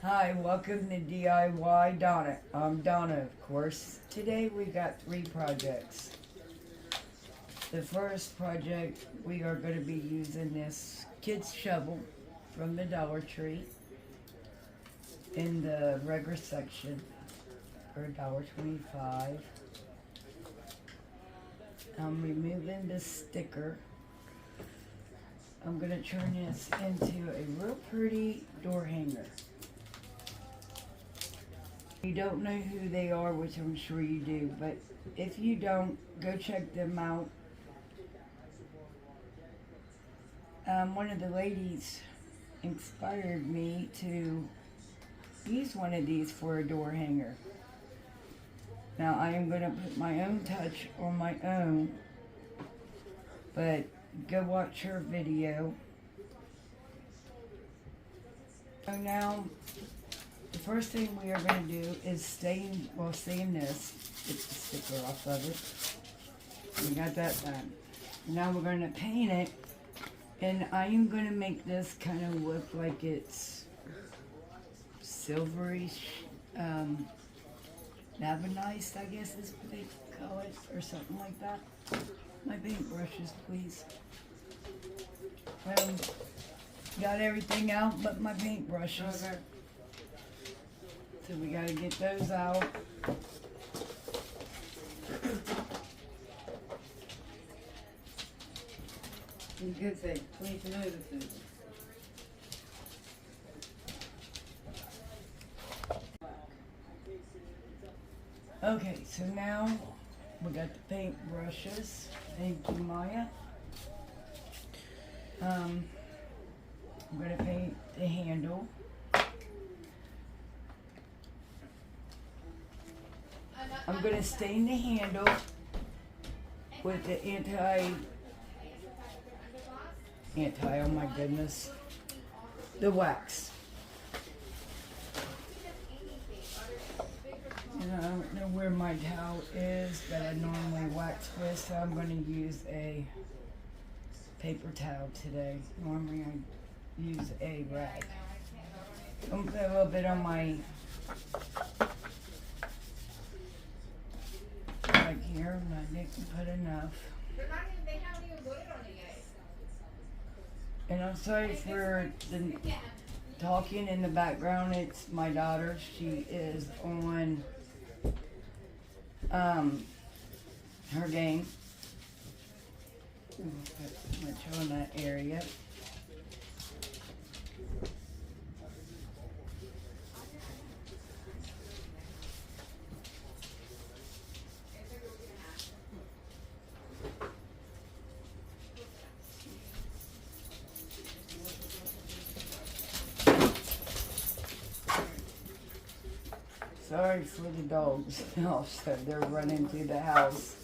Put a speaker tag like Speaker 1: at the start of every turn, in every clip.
Speaker 1: Hi, welcome to DIY Donna. I'm Donna, of course. Today we got 3 projects. The first project, we are going to be using this kid's shovel from the Dollar Tree in the regular section for $1.25. I'm removing the sticker. I'm going to turn this into a real pretty door hanger. You don't know who they are, which I'm sure you do, but if you don't, go check them out. One of the ladies inspired me to use one of these for a door hanger. Now I am going to put my own touch on my own, but go watch her video. So now, the first thing we are going to do is stain this, get the sticker off of it. We got that done. Now we're going to paint it, and I am going to make this kind of look like it's silvery, galvanized, I guess is what they call it, or something like that. My paintbrushes, please. Got everything out but my paintbrushes. Okay. So we gotta get those out. Good thing. Please notice it. Okay, so now we got the paintbrushes. Thank you, Maya. I'm gonna paint the handle. I'm going to stain the handle with the oh my goodness, the wax. And I don't know where my towel is that I normally wax with, so I'm going to use a paper towel today. Normally I use a rag. I'm going to put a little bit on my here, and I didn't put enough. And I'm sorry for the talking in the background. It's my daughter. She is on her game. Put much on that area. Sorry for the dogs also, they're running through the house.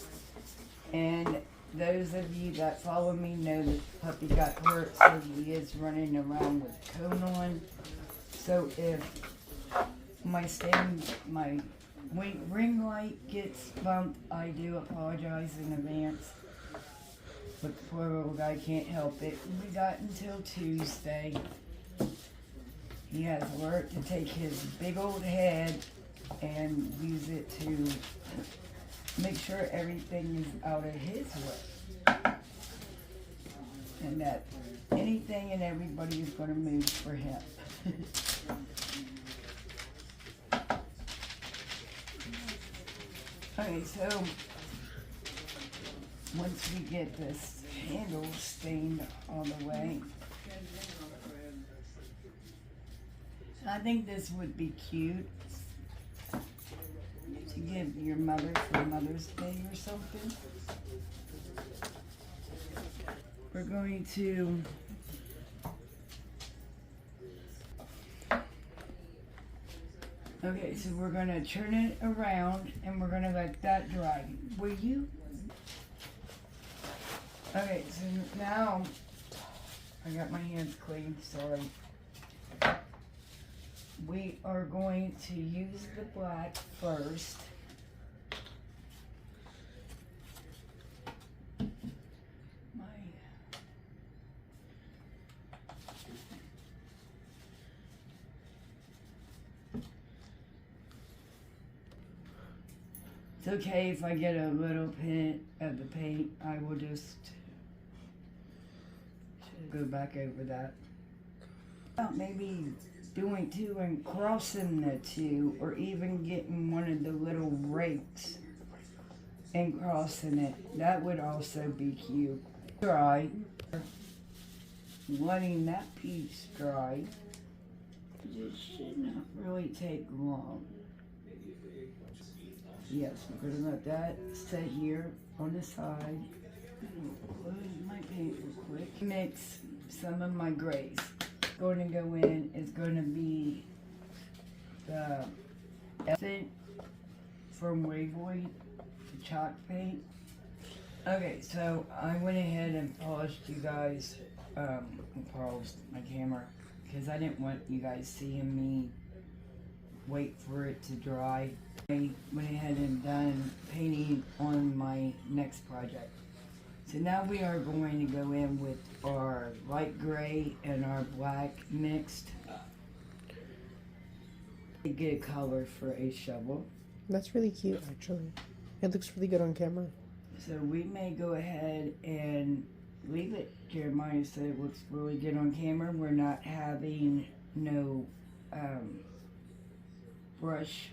Speaker 1: And those of you that follow me know that the puppy got hurt, so he is running around with a cone on. So if my ring light gets bumped, I do apologize in advance. But the poor little guy can't help it. We got until Tuesday. He has learned to take his big old head and use it to make sure everything is out of his way. And that anything and everybody is going to move for him. Okay, so once we get this handle stained all the way, I think this would be cute to give your mother for Mother's Day or something. We're going to so we're going to turn it around and we're going to let that dry. Will you? Okay, so now I got my hands clean, sorry. We are going to use the black first. It's okay if I get a little bit of the paint. I will just go back over that. Maybe doing two and crossing the two, or even getting one of the little rakes and crossing it. That would also be cute. Dry. Letting that piece dry. It should not really take long. Yes, we're gonna let that sit here on the side. Close my paint real quick. Mix some of my grays. Going to go in is going to be the essence from Wavewood, the chalk paint. Okay, so I went ahead and polished you guys, paused my camera because I didn't want you guys seeing me wait for it to dry. I went ahead and done painting on my next project. So now we are going to go in with our light gray and our black mixed to get a color for a shovel.
Speaker 2: That's really cute, actually. It looks really good on camera.
Speaker 1: So we may go ahead and leave it. Jeremiah said it looks really good on camera. We're not having no brush,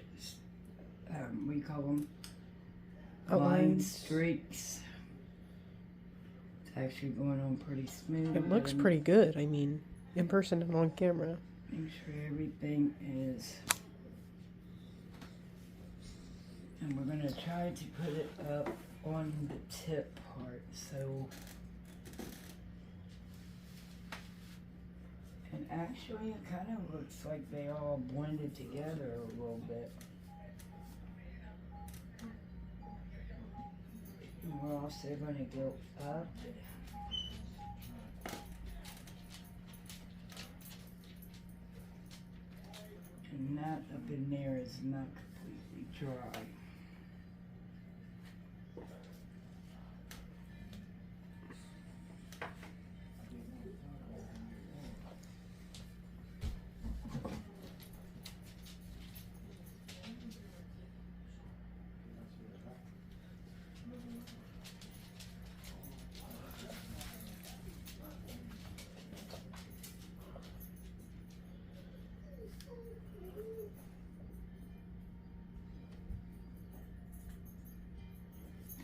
Speaker 1: what do you call them? Lines, streaks. It's actually going on pretty smooth.
Speaker 2: It looks pretty good. I mean, in person and on camera.
Speaker 1: Make sure everything is. And we're going to try to put it up on the tip part. So. And actually, it kind of looks like they all blended together a little bit. And we're also going to go up. And that up in there is not completely dry.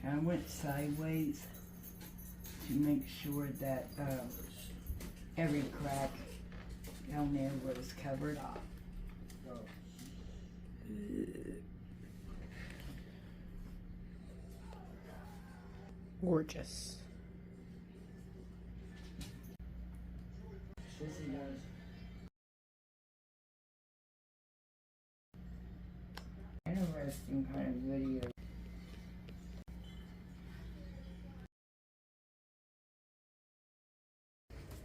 Speaker 1: I went sideways to make sure that every crack down there was covered up.
Speaker 2: Gorgeous.
Speaker 1: Sissy does. Interesting kind of video.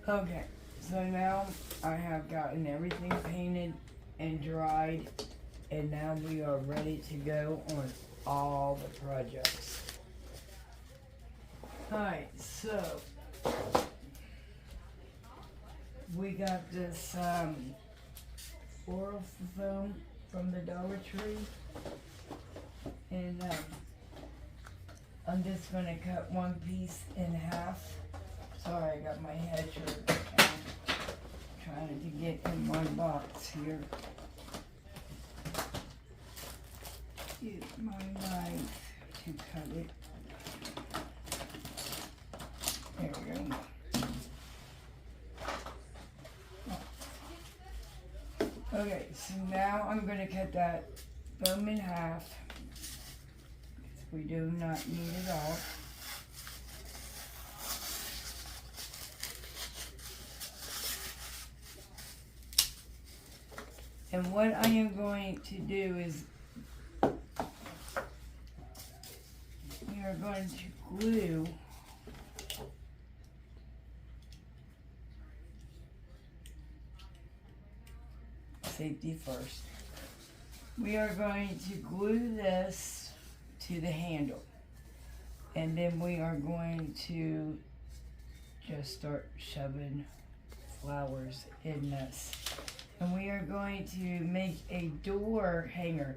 Speaker 1: Okay, so now I have gotten everything painted and dried, and now we are ready to go on all the projects. Alright, so we got this oral foam from the Dollar Tree, and I'm just going to cut one piece in half. Sorry, I got my head shirt trying to get in my box here. Get my knife to cut it. There we go. Okay, so now I'm going to cut that foam in half. We do not need it all. And what I am going to do is we are going to glue safety first. We are going to glue this to the handle, and then we are going to just start shoving flowers in this. And we are going to make a door hanger.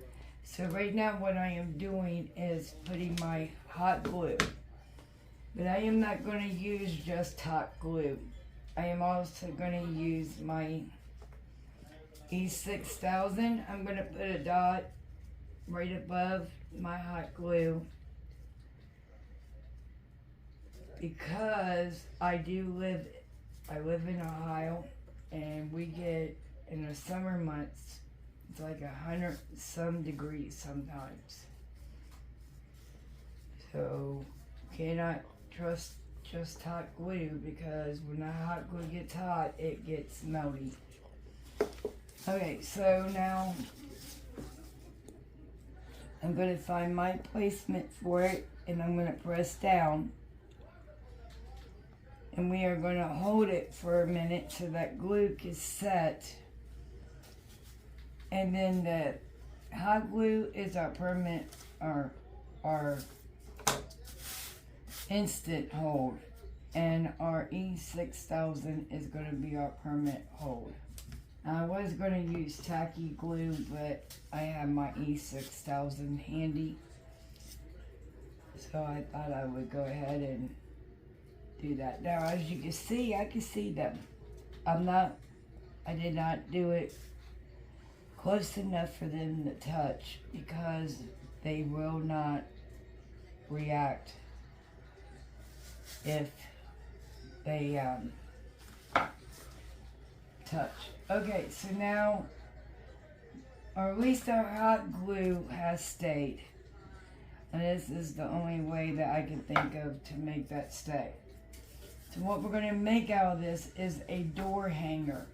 Speaker 1: So right now what I am doing is putting my hot glue. But I am not going to use just hot glue. I am also going to use my E6000. I'm going to put a dot right above my hot glue because I live in Ohio, and we get, in the summer months, it's like 100 some degrees sometimes. So cannot trust just hot glue, because when the hot glue gets hot, it gets melty. Okay, so now I'm going to find my placement for it, and I'm going to press down. And we are going to hold it for a minute so that glue is set. And then the hot glue is our permanent, our instant hold. And our E6000 is going to be our permanent hold. I was going to use tacky glue, but I have my E6000 handy. So I thought I would go ahead and do that. Now, as you can see, I can see them. I did not do it close enough for them to touch, because they will not react if they touch. Okay, so now, or at least our hot glue has stayed. And this is the only way that I can think of to make that stay. So what we're going to make out of this is a door hanger.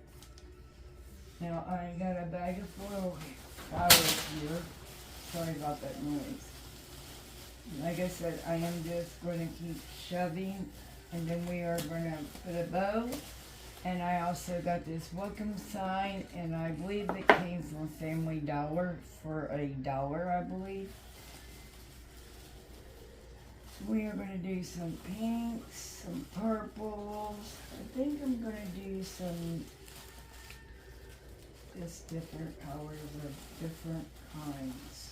Speaker 1: Now I got a bag of flowers here. Sorry about that noise. Like I said, I am just going to keep shoving, and then we are going to put a bow. And I also got this welcome sign, and I believe it came from Family Dollar for $1, I believe. We are going to do some pinks, some purples. I think I'm going to do some just different colors of different kinds.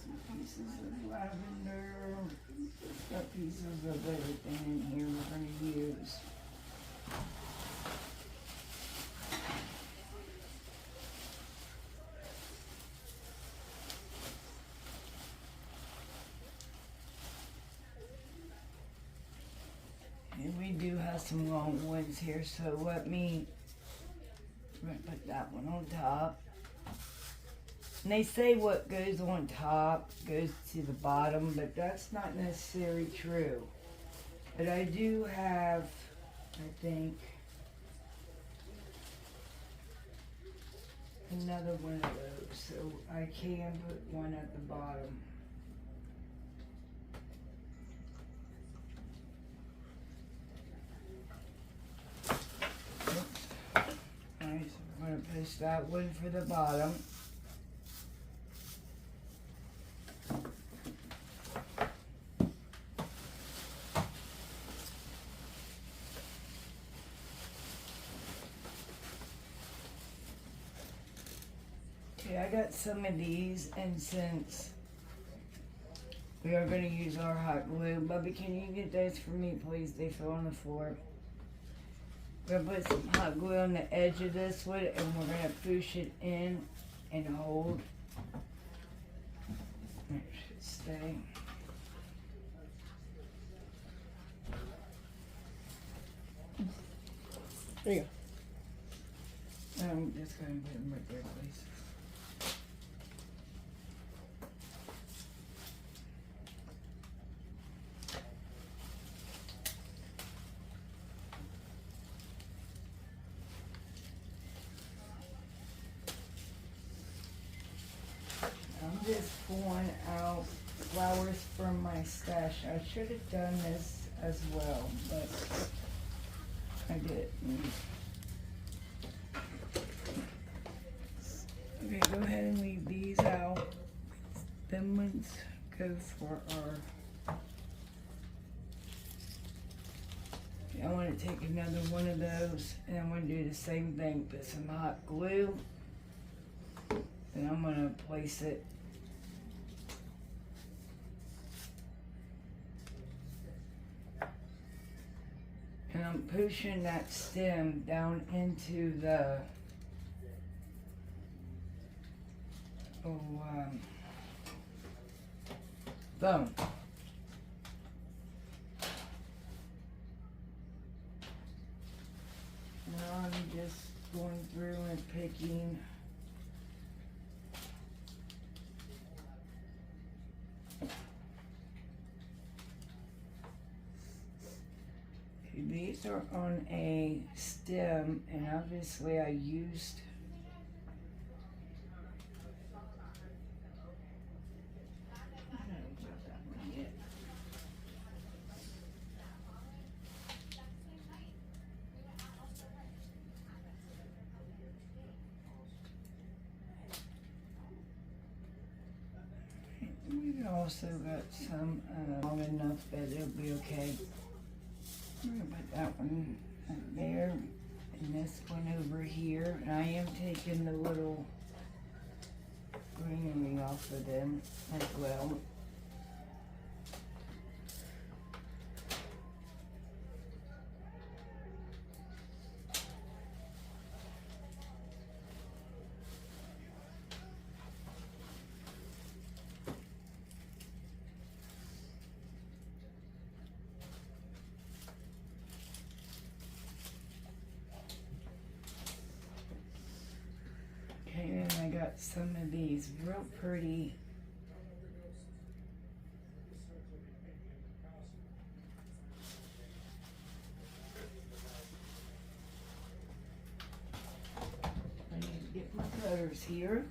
Speaker 1: Some pieces of lavender, got pieces of everything in here we're going to use. And we do have some long ones here, so let me put that one on top. And they say what goes on top goes to the bottom, but that's not necessarily true. But I do have, I think, another one of those, so I can put one at the bottom. Alright, so I'm going to push that one for the bottom. Okay, I got some of these, and since we are going to use our hot glue, Bubby, can you get those for me, please? They fell on the floor. We're going to put some hot glue on the edge of this one, and we're going to push it in and hold. It should stay.
Speaker 2: There you go.
Speaker 1: I'm just going to put them right there, please. I'm just pulling out flowers from my stash. I should have done this as well, but I didn't. Okay, go ahead and leave these out. Them ones go for our... I want to take another one of those and I'm going to do the same thing. Put some hot glue and I'm going to place it and I'm pushing that stem down into the bone. Now I'm just going through and picking these are on a stem, and obviously I used we also got some long enough that it'll be okay. I'm gonna put that one up there and this one over here. And I am taking the little greenery off of them as well. And I got some of these real pretty I need to get my cutters here.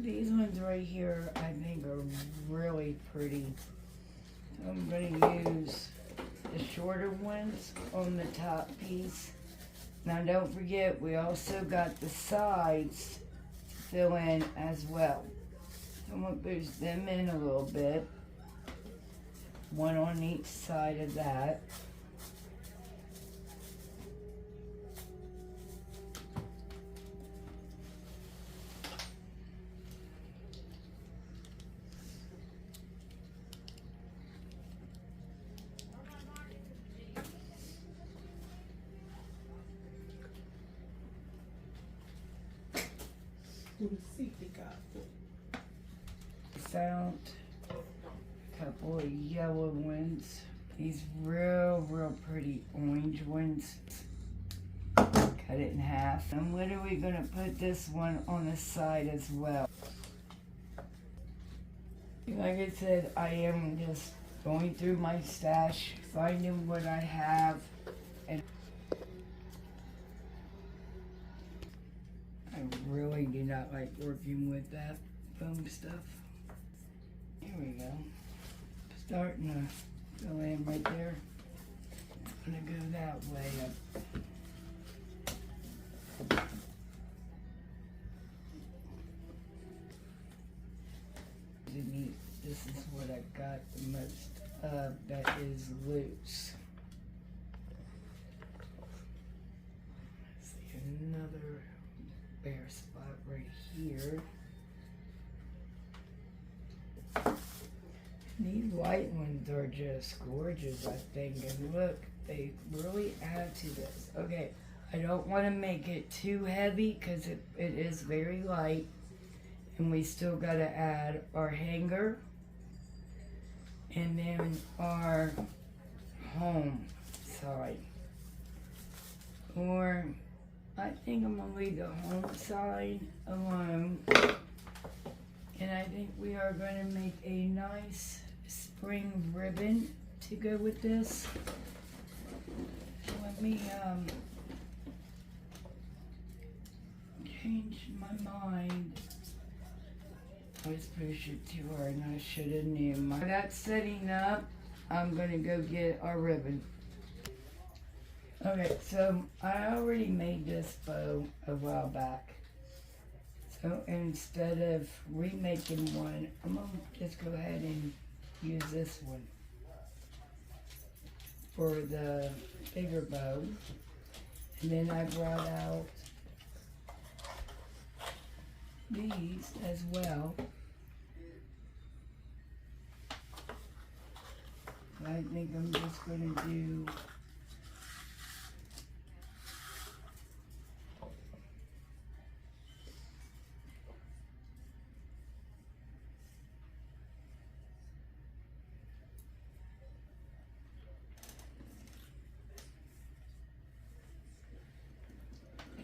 Speaker 1: These ones right here I think are really pretty. So I'm going to use the shorter ones on the top piece. Now don't forget we also got the sides to fill in as well. So I'm going to push them in a little bit. One on each side of that. Found a couple of yellow ones. These real pretty orange ones. Cut it in half. And what are we gonna put this one on the side as well? Like I said, I am just going through my stash, finding what I have, and I really do not like working with that foam stuff. Here we go. Starting to fill in right there. I'm gonna go that way up. This is what I got the most of that is loose. Let's see, another bare spot right here. These white ones are just gorgeous, I think, and look, they really add to this. Okay, I don't want to make it too heavy because it is very light, and we still got to add our hanger and then our home side. Or I think I'm going to leave the home side alone, and I think we are going to make a nice spring ribbon to go with this. Let me change my mind. I was pushing it too hard and I should have knew. That's setting up. I'm gonna go get our ribbon. Okay, so I already made this bow a while back. So instead of remaking one, I'm gonna just go ahead and use this one for the bigger bow. And then I brought out these as well. I think I'm just gonna do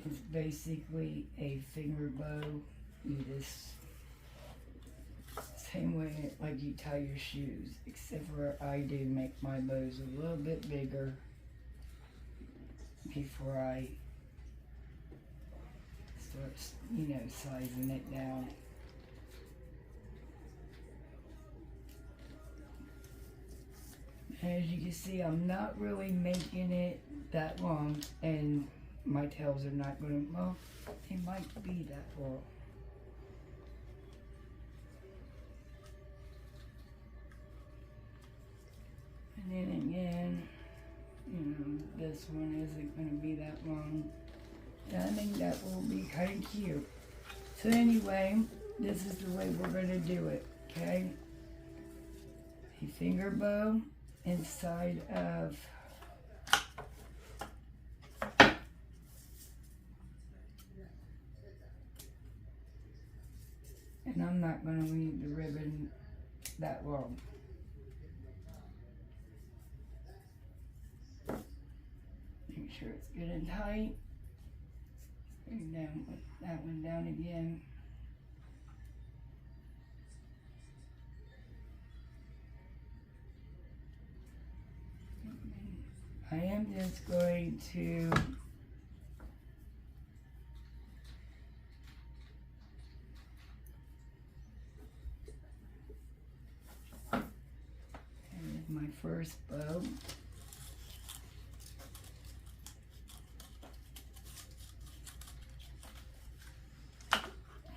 Speaker 1: it's basically a finger bow. You just same way like you tie your shoes, except for I do make my bows a little bit bigger before I start, sizing it down. As you can see, I'm not really making it that long, and my tails are not going to, well, they might be that long. And then again, this one isn't going to be that long. And I think that will be kind of cute. So anyway, this is the way we're going to do it, okay? A finger bow inside of and I'm not going to leave the ribbon that long. Make sure it's good and tight. Bring down that one down again. I am just going to my first bow.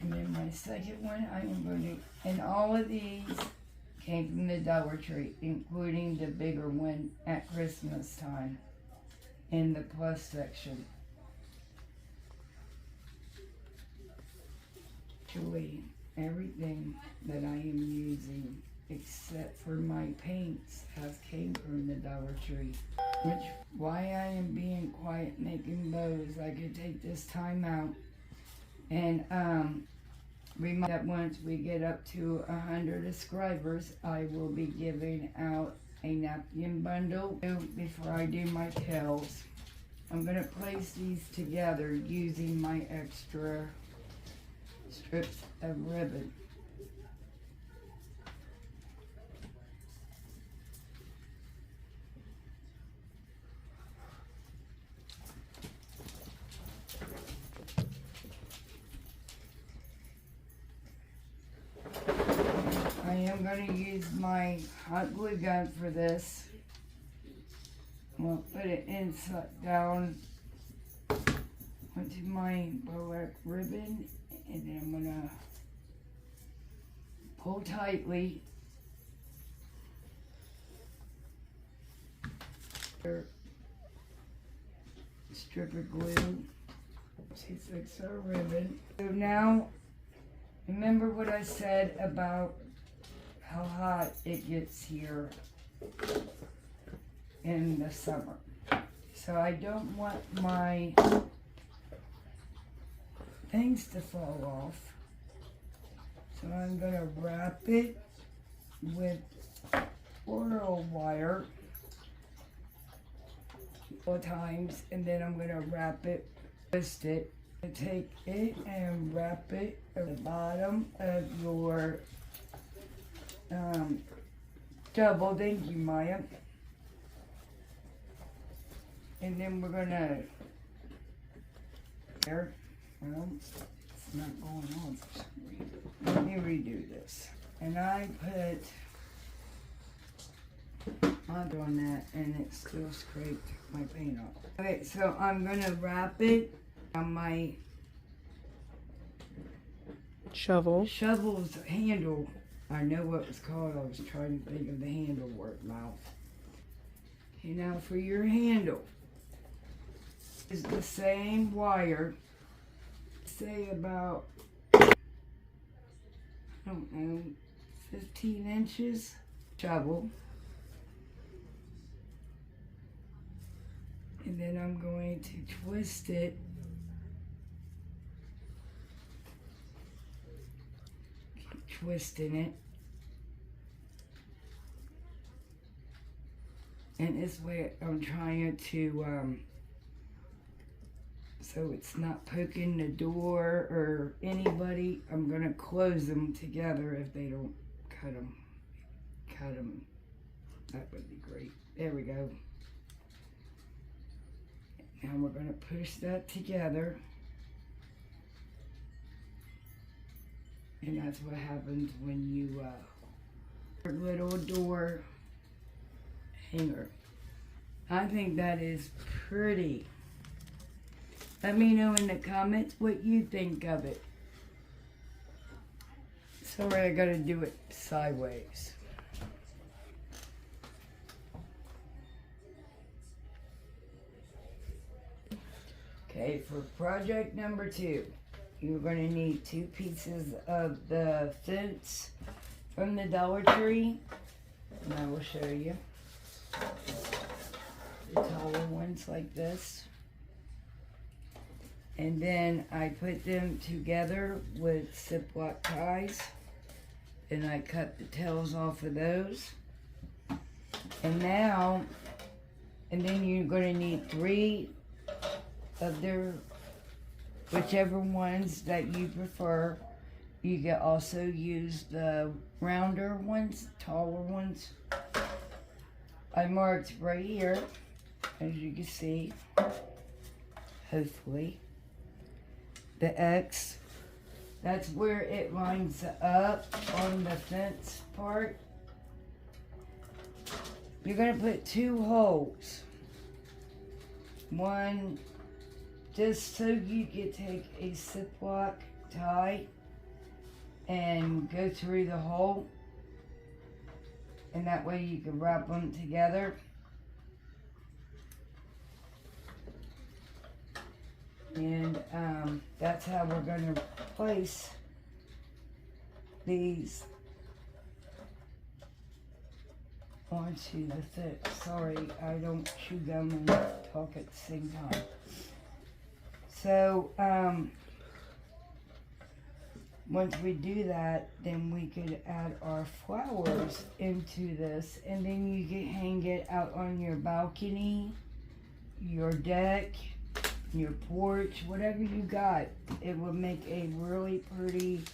Speaker 1: And then my second one, I am going to, and all of these came from the Dollar Tree, including the bigger one at Christmas time in the plus section. Actually, everything that I am using except for my paints have came from the Dollar Tree. Which, why I am being quiet making bows, I could take this time out and remind that once we get up to 100 subscribers, I will be giving out a napkin bundle before I do my tails. I'm going to place these together using my extra strips of ribbon. I am going to use my hot glue gun for this. I'm going to put it inside down onto my black ribbon, and then I'm going to pull tightly. Strip of glue. See, fix our ribbon. So now, remember what I said about how hot it gets here in the summer. So I don't want my things to fall off. So I'm going to wrap it with oil wire 4 times, and then I'm going to wrap it, twist it, and take it and wrap it at the bottom of your double. Thank you, Maya. And then we're gonna there. Well, it's not going on for some reason. Let me redo this. And I put I'm on that and it still scraped my paint off. Okay, so I'm gonna wrap it on my shovel's handle. I know what it was called. I was trying to think of the handle word mouth. Okay, now for your handle, it's the same wire. Say about, I don't know, 15 inches. Shovel. And then I'm going to twist it. Keep twisting it. And this way I'm trying to, so it's not poking the door or anybody. I'm going to close them together if they don't cut them. Cut them. That would be great. There we go. Now we're going to push that together. And that's what happens when you, little door hanger. I think that is pretty. Let me know in the comments what you think of it. Sorry, I gotta do it sideways. Okay, for project number 2, you're going to need 2 pieces of the fence from the Dollar Tree. And I will show you. The taller ones like this. And then I put them together with Ziploc ties. And I cut the tails off of those. And then you're going to need 3 of their, whichever ones that you prefer. You can also use the rounder ones, taller ones. I marked right here, as you can see, hopefully, the X. That's where it lines up on the fence part. You're going to put 2 holes. One, just so you can take a Ziploc tie and go through the hole. And that way you can wrap them together. And that's how we're going to place these onto the fence. Sorry, I don't chew gum and talk at the same time. So, once we do that, then we could add our flowers into this, and then you can hang it out on your balcony, your deck, your porch, whatever you got. It will make a really pretty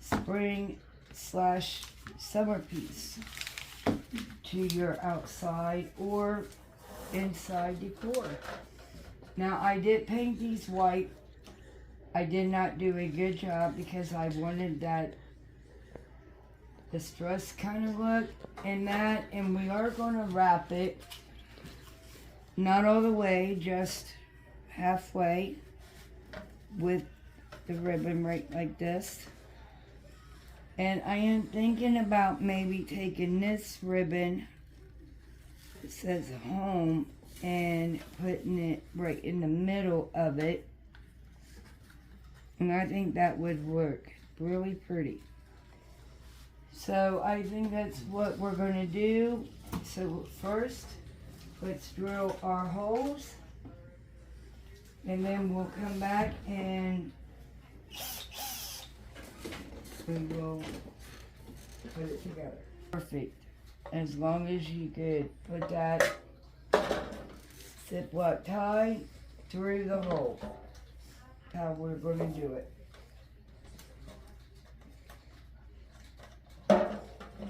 Speaker 1: spring/summer piece to your outside or inside decor. Now, I did paint these white. I did not do a good job because I wanted that distressed kind of look and that. And we are going to wrap it. Not all the way, just halfway with the ribbon right like this. And I am thinking about maybe taking this ribbon that says home and putting it right in the middle of it. And I think that would work really pretty. So I think that's what we're going to do. So first, let's drill our holes. And then we'll come back and we will put it together. Perfect. As long as you could put that Ziploc tie through the hole. How we're going to do it.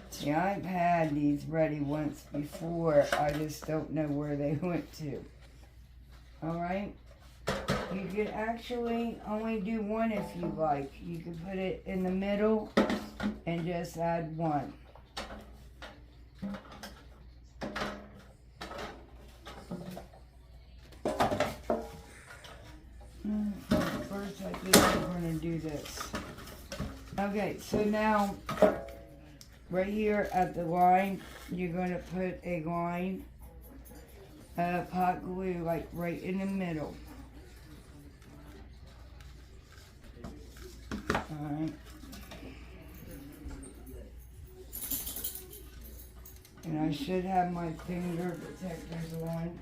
Speaker 1: See, I've had these ready once before. I just don't know where they went to. Alright? You could actually only do one if you like. You could put it in the middle and just add one. First, I think we're going to do this. Okay, so now, right here at the line, you're going to put a line of hot glue, like right in the middle. Alright. And I should have my finger protectors on.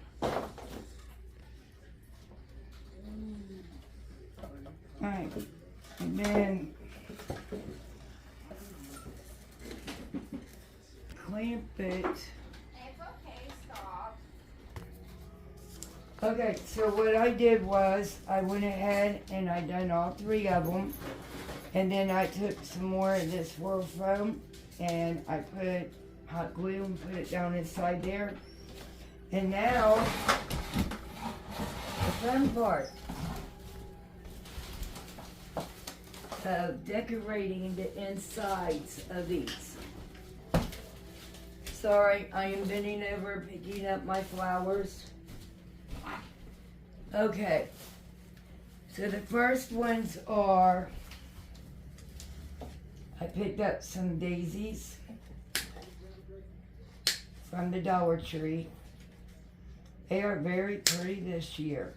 Speaker 1: Alright, and then clamp it. Okay, so what I did was I went ahead and I done all 3 of them, and then I took some more of this swirl foam and I put hot glue and put it down inside there. And now the fun part of decorating the insides of these. Sorry, I am bending over picking up my flowers. Okay, so the first ones are, I picked up some daisies from the Dollar Tree. They are very pretty this year.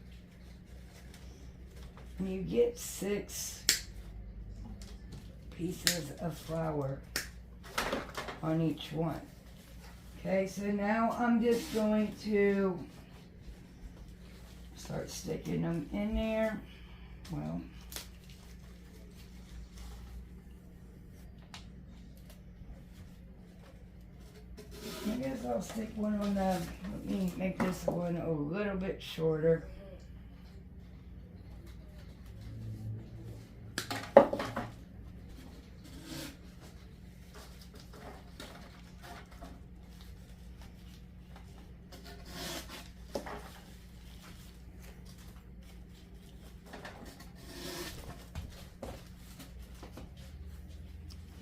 Speaker 1: And you get 6 pieces of flower on each one. Okay, so now I'm just going to start sticking them in there. Well, I guess I'll stick one on the, let me make this one a little bit shorter.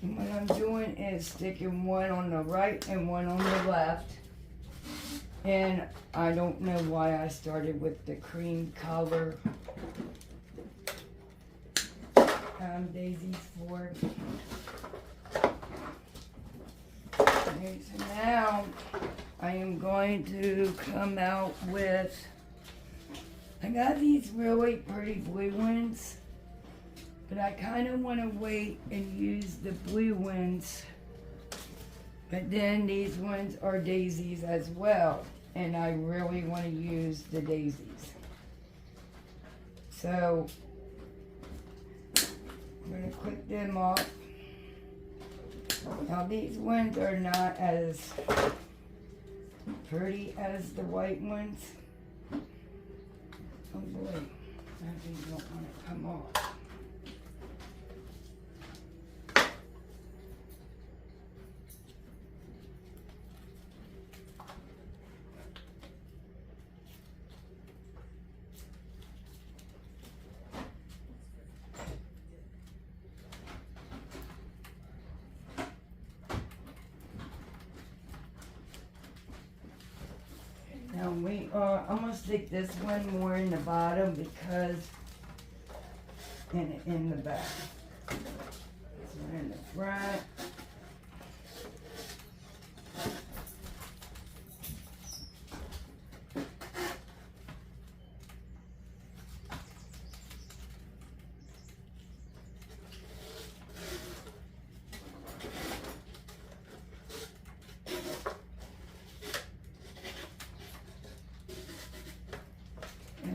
Speaker 1: And what I'm doing is sticking one on the right and one on the left. And I don't know why I started with the cream color daisies for. Okay, so now I am going to come out with, I got these really pretty blue ones. But I kind of want to wait and use the blue ones. But then these ones are daisies as well. And I really want to use the daisies. So, I'm going to click them off. Now these ones are not as pretty as the white ones. Oh boy, I think I don't want to come off. Now I'm gonna stick this one more in the bottom because in the back. This one in the front.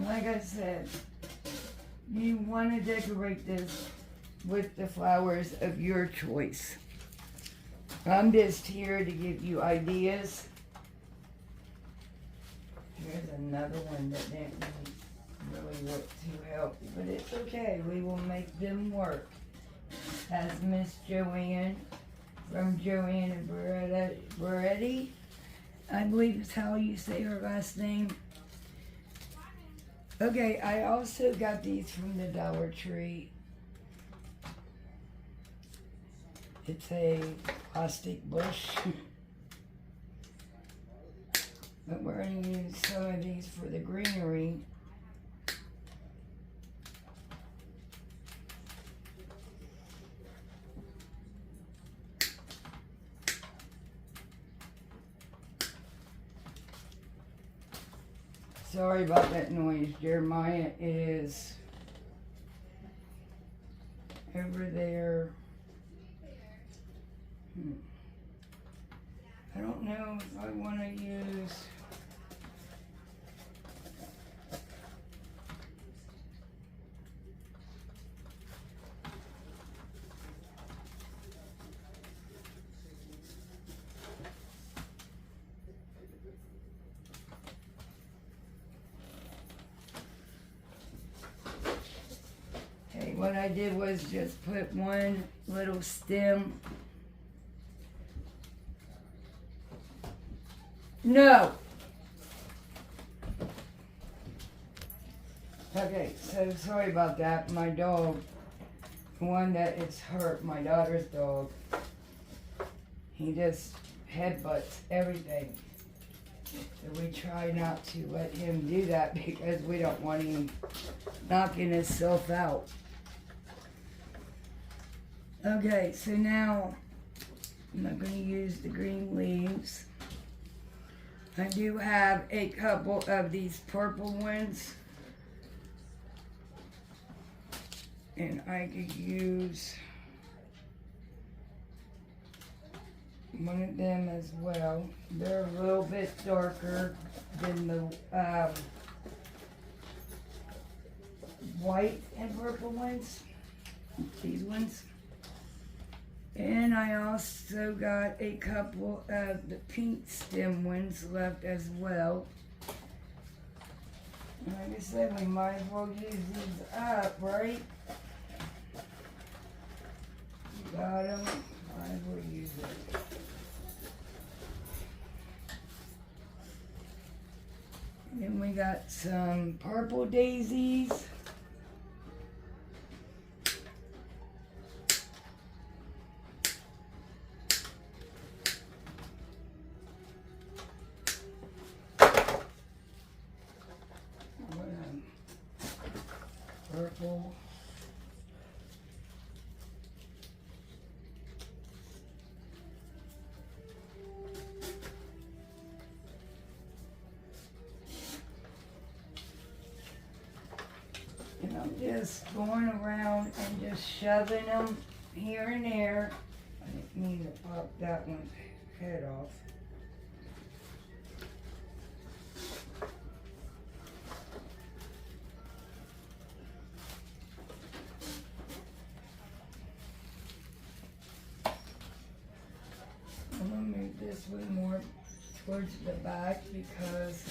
Speaker 1: Like I said, you want to decorate this with the flowers of your choice. I'm just here to give you ideas. Here's another one that didn't really look too healthy, but it's okay. We will make them work. As Miss Joanne from Joanne and Beretti, I believe is how you say her last name. Okay, I also got these from the Dollar Tree. It's a plastic bush. But we're going to use some of these for the greenery. Sorry about that noise. Jeremiah is over there. I don't know if I want to use... What I did was just put one little stem. No! Okay, so sorry about that. My dog, the one that it's hurt, my daughter's dog, he just headbutts everything. So we try not to let him do that because we don't want him knocking himself out. Okay, so now I'm not going to use the green leaves. I do have a couple of these purple ones. And I could use one of them as well. They're a little bit darker than the white and purple ones. These ones. And I also got a couple of the pink stem ones left as well. Like I said, we might as well use these up, right? Got them, might as well use it. Then we got some purple daisies. Purple. And I'm just going around and just shoving them here and there. I didn't mean to pop that one's head off. I'm gonna move this one more towards the back because,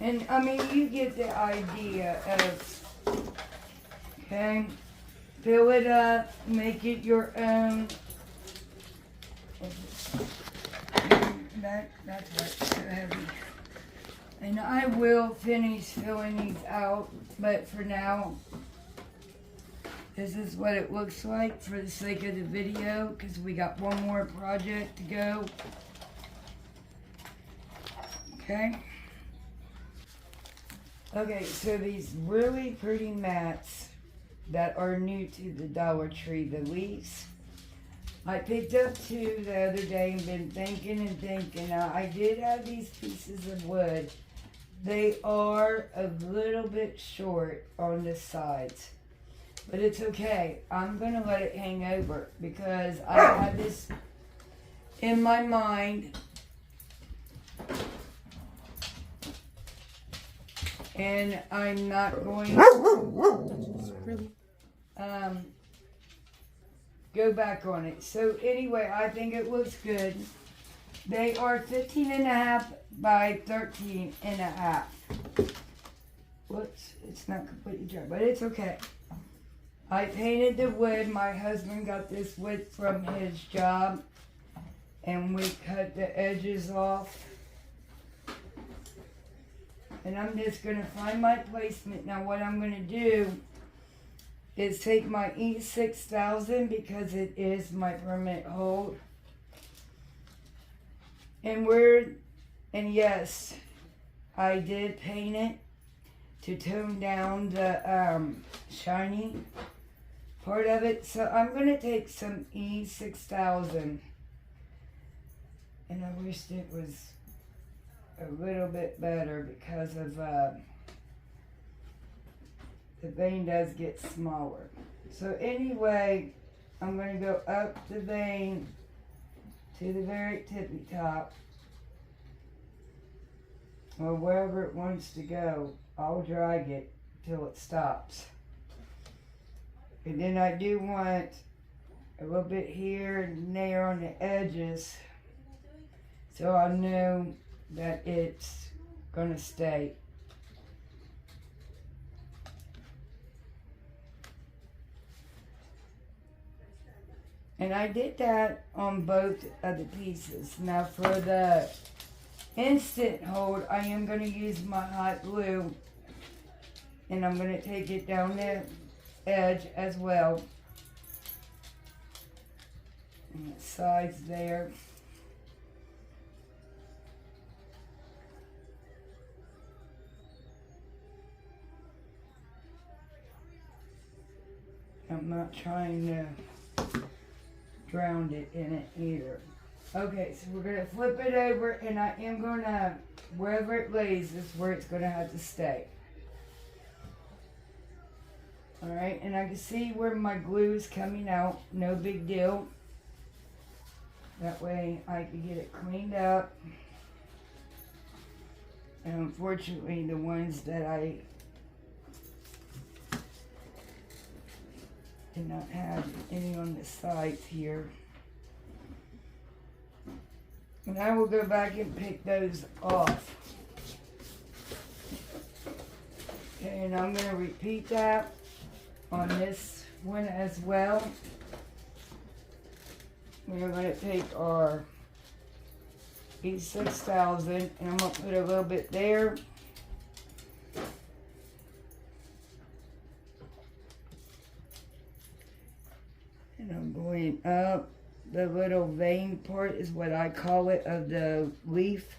Speaker 1: and I mean, you get the idea of, okay, fill it up, make it your own. That's what's so heavy. And I will finish filling these out, but for now, this is what it looks like for the sake of the video, because we got one more project to go. Okay. Okay, so these really pretty mats that are new to the Dollar Tree, the leaves. I picked up two the other day and been thinking and thinking. Now, I did have these pieces of wood. They are a little bit short on the sides. But it's okay. I'm going to let it hang over because I have this in my mind. And I'm not going to go back on it. So anyway, I think it looks good. They are 15.5 by 13.5. Whoops, it's not completely dry, but it's okay. I painted the wood. My husband got this wood from his job, and we cut the edges off. And I'm just going to find my placement. Now what I'm going to do is take my E6000 because it is my permanent hold. And yes, I did paint it to tone down the shiny part of it. So I'm going to take some E6000. And I wished it was a little bit better because of the vein does get smaller. So anyway, I'm going to go up the vein to the very tippy top, or wherever it wants to go. I'll drag it till it stops. And then I do want a little bit here and there on the edges, so I know that it's gonna stay. And I did that on both of the pieces. Now for the instant hold, I am going to use my hot glue, and I'm going to take it down the edge as well. And the sides there. I'm not trying to drown it in it either. Okay, so we're gonna flip it over, and I am gonna, wherever it lays is where it's gonna have to stay. Alright, and I can see where my glue is coming out, no big deal. That way I can get it cleaned up. And unfortunately the ones that I did not have any on the sides here. And I will go back and pick those off. Okay, and I'm going to repeat that on this one as well. We're going to take our E6000 and I'm going to put a little bit there. And I'm going up. The little vein part is what I call it, of the leaf.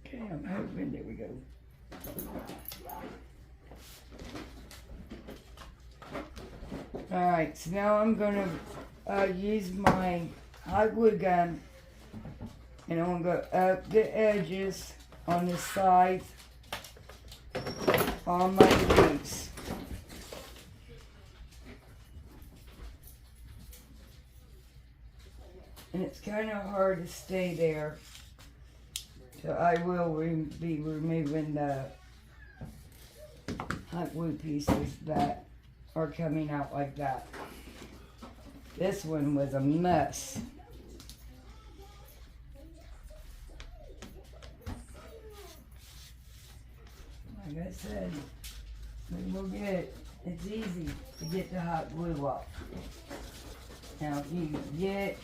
Speaker 1: Okay, I'm hoping, there we go. Alright, so now I'm going to use my hot glue gun, and I'm going to go up the edges on the sides on my leaves. And it's kind of hard to stay there, so I will be removing the hot glue pieces that are coming out like that. This one was a mess. Like I said, we will get it. It's easy to get the hot glue off. Now if you get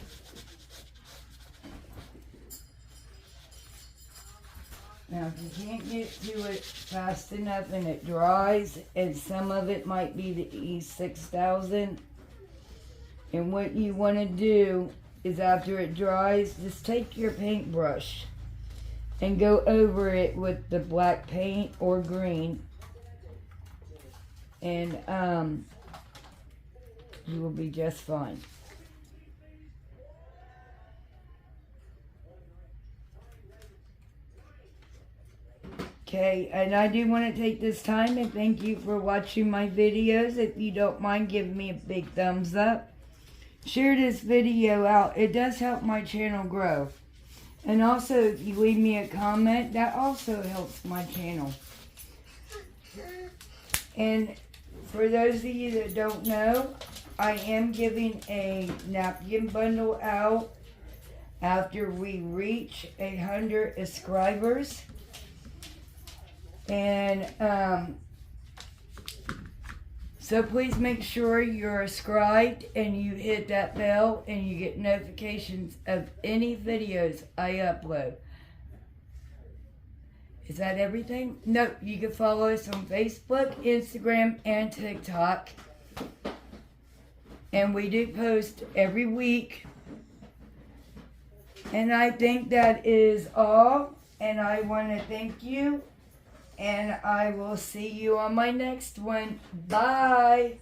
Speaker 1: Now, if you can't get to it fast enough and it dries, and some of it might be the E6000, and what you want to do is after it dries, just take your paintbrush and go over it with the black paint or green, and you will be just fine. Okay, and I do want to take this time and thank you for watching my videos. If you don't mind giving me a big thumbs up. Share this video out. It does help my channel grow. And also, if you leave me a comment, that also helps my channel. And for those of you that don't know, I am giving a napkin bundle out after we reach 100 subscribers. And so please make sure you're subscribed and you hit that bell and you get notifications of any videos I upload. Is that everything? No, you can follow us on Facebook, Instagram, and TikTok. And we do post every week. And I think that is all. And I want to thank you And I will see you on my next one. Bye.